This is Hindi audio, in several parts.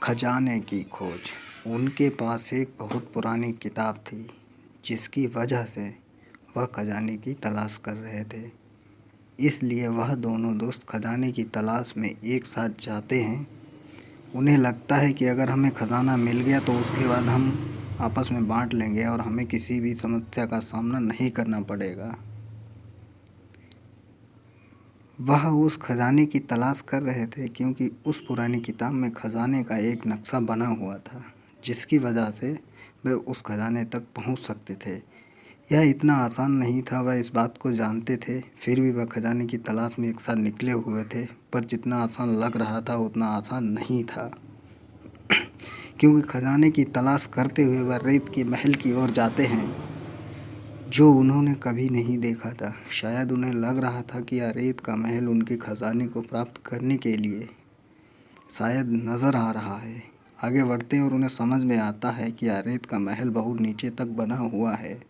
खजाने की खोज। उनके पास एक बहुत पुरानी किताब थी जिसकी वजह से वह खजाने की तलाश कर रहे थे। इसलिए वह दोनों दोस्त खजाने की तलाश में एक साथ जाते हैं। उन्हें लगता है कि अगर हमें खजाना मिल गया तो उसके बाद हम आपस में बांट लेंगे और हमें किसी भी समस्या का सामना नहीं करना पड़ेगा। वह उस खजाने की तलाश कर रहे थे क्योंकि उस पुरानी किताब में खजाने का एक नक्शा बना हुआ था जिसकी वजह से वे उस खजाने तक पहुंच सकते थे। यह इतना आसान नहीं था, वह इस बात को जानते थे। फिर भी वह खजाने की तलाश में एक साथ निकले हुए थे, पर जितना आसान लग रहा था उतना आसान नहीं था क्योंकि खजाने की तलाश करते हुए वह रेत के महल की ओर जाते हैं जो उन्होंने कभी नहीं देखा था। शायद उन्हें लग रहा था कि यह रेत का महल उनके खजाने को प्राप्त करने के लिए शायद नज़र आ रहा है। आगे बढ़ते हैं और उन्हें समझ में आता है कि यह रेत का महल बहुत नीचे तक बना हुआ है।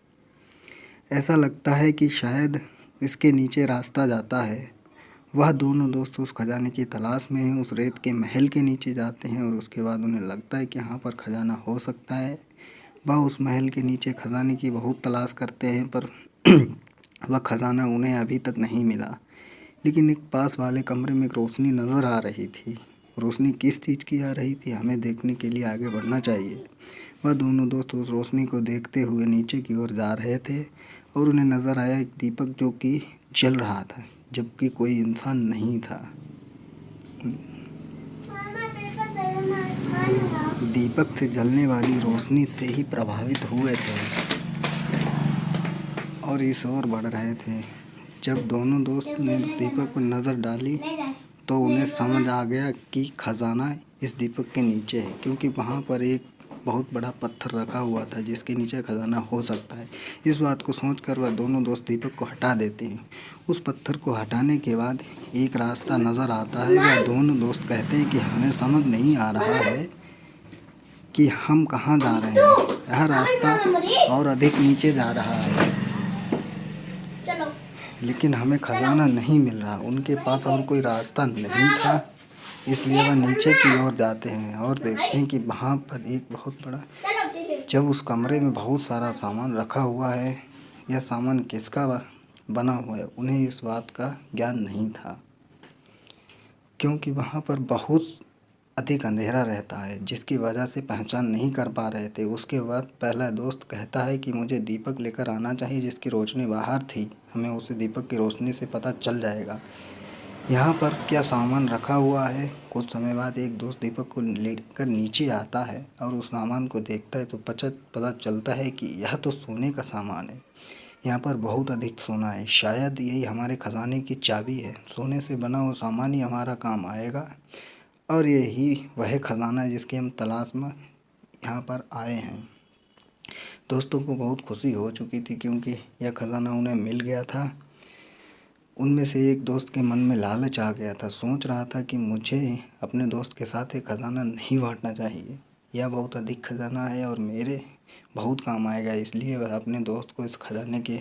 ऐसा लगता है कि शायद इसके नीचे रास्ता जाता है। वह दोनों दोस्त उस खजाने की तलाश में हैं, उस रेत के महल के नीचे जाते हैं और उसके बाद उन्हें लगता है कि यहाँ पर खजाना हो सकता है। वह उस महल के नीचे खजाने की बहुत तलाश करते हैं, पर वह खजाना उन्हें अभी तक नहीं मिला। लेकिन एक पास वाले कमरे में एक रोशनी नज़र आ रही थी। रोशनी किस चीज़ की आ रही थी हमें देखने के लिए आगे बढ़ना चाहिए। वह दोनों दोस्त उस रोशनी को देखते हुए नीचे की ओर जा रहे थे और उन्हें नज़र आया एक दीपक जो कि जल रहा था, जबकि कोई इंसान नहीं था। दीपक से जलने वाली रोशनी से ही प्रभावित हुए थे और इस ओर बढ़ रहे थे। जब दोनों दोस्त ने उस दीपक पर नज़र डाली तो उन्हें समझ आ गया कि खजाना इस दीपक के नीचे है, क्योंकि वहाँ पर एक बहुत बड़ा पत्थर रखा हुआ था जिसके नीचे खजाना हो सकता है। इस बात को सोचकर वह दोनों दोस्त दीपक को हटा देते हैं। उस पत्थर को हटाने के बाद एक रास्ता नज़र आता है। वह दोनों दोस्त कहते हैं कि हमें समझ नहीं आ रहा है कि हम कहाँ जा रहे हैं। यह रास्ता और अधिक नीचे जा रहा है, लेकिन हमें खजाना नहीं मिल रहा। उनके पास और कोई रास्ता नहीं था, इसलिए वह नीचे की ओर जाते हैं और देखते हैं कि वहाँ पर एक बहुत बड़ा, जब उस कमरे में बहुत सारा सामान रखा हुआ है। यह सामान किसका बना हुआ है उन्हें इस बात का ज्ञान नहीं था, क्योंकि वहाँ पर बहुत अधिक अंधेरा रहता है जिसकी वजह से पहचान नहीं कर पा रहे थे। उसके बाद पहला दोस्त कहता है कि मुझे दीपक लेकर आना चाहिए जिसकी रोशनी बाहर थी, हमें उसे दीपक की रोशनी से पता चल जाएगा यहाँ पर क्या सामान रखा हुआ है। कुछ समय बाद एक दोस्त दीपक को लेकर नीचे आता है और उस सामान को देखता है तो पता चलता है कि यह तो सोने का सामान है। यहाँ पर बहुत अधिक सोना है, शायद यही हमारे खजाने की चाबी है। सोने से बना हुआ सामान ही हमारा काम आएगा और यही वह खजाना है जिसकी हम तलाश में यहाँ पर आए हैं। दोस्तों को बहुत खुशी हो चुकी थी क्योंकि यह खजाना उन्हें मिल गया था। उनमें से एक दोस्त के मन में लालच आ गया था, सोच रहा था कि मुझे अपने दोस्त के साथ एक खजाना नहीं बांटना चाहिए। यह बहुत अधिक खजाना है और मेरे बहुत काम आएगा, इसलिए वह अपने दोस्त को इस खजाने के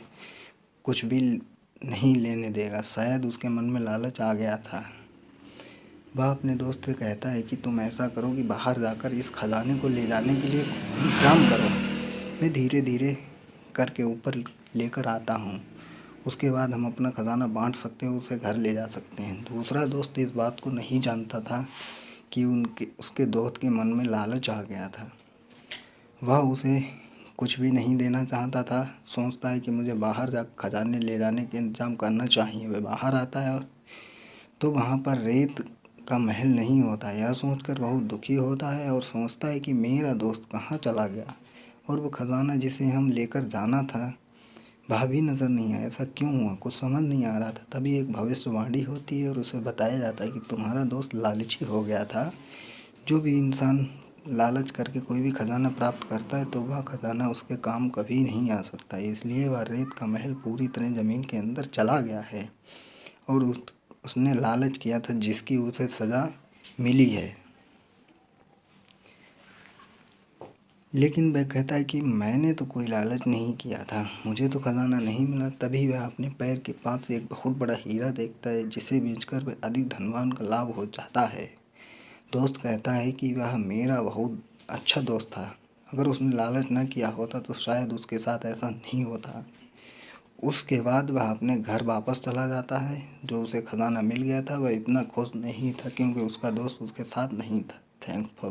कुछ भी नहीं लेने देगा। शायद उसके मन में लालच आ गया था। वह अपने दोस्त से कहता है कि तुम ऐसा करो कि बाहर जाकर इस खजाने को ले जाने के लिए इंतजाम करो, मैं धीरे धीरे करके ऊपर लेकर आता हूँ, उसके बाद हम अपना खजाना बांट सकते हैं, उसे घर ले जा सकते हैं। दूसरा दोस्त इस बात को नहीं जानता था कि उसके दोस्त के मन में लालच आ गया था। वह उसे कुछ भी नहीं देना चाहता था, सोचता है कि मुझे बाहर जा खजाने ले जाने के इंतज़ाम करना चाहिए। वह बाहर आता है और तो वहाँ पर रेत का महल नहीं होता। यह सोचकर बहुत दुखी होता है और सोचता है कि मेरा दोस्त कहाँ चला गया और वो खजाना जिसे हम लेकर जाना था वह भी नज़र नहीं आया। ऐसा क्यों हुआ, कुछ समझ नहीं आ रहा था। तभी एक भविष्यवाणी होती है और उसे बताया जाता है कि तुम्हारा दोस्त लालची हो गया था। जो भी इंसान लालच करके कोई भी खजाना प्राप्त करता है तो वह खजाना उसके काम कभी नहीं आ सकता, इसलिए वह रेत का महल पूरी तरह ज़मीन के अंदर चला गया है और उसने लालच किया था जिसकी उसे सज़ा मिली है। लेकिन वह कहता है कि मैंने तो कोई लालच नहीं किया था, मुझे तो खजाना नहीं मिला। तभी वह अपने पैर के पास एक बहुत बड़ा हीरा देखता है जिसे बेचकर वह अधिक धनवान का लाभ हो जाता है। दोस्त कहता है कि वह मेरा बहुत अच्छा दोस्त था, अगर उसने लालच न किया होता तो शायद उसके साथ ऐसा नहीं होता। उसके बाद वह अपने घर वापस चला जाता है। जो उसे खजाना मिल गया था वह इतना खुश नहीं था क्योंकि उसका दोस्त उसके साथ नहीं था। Thanks for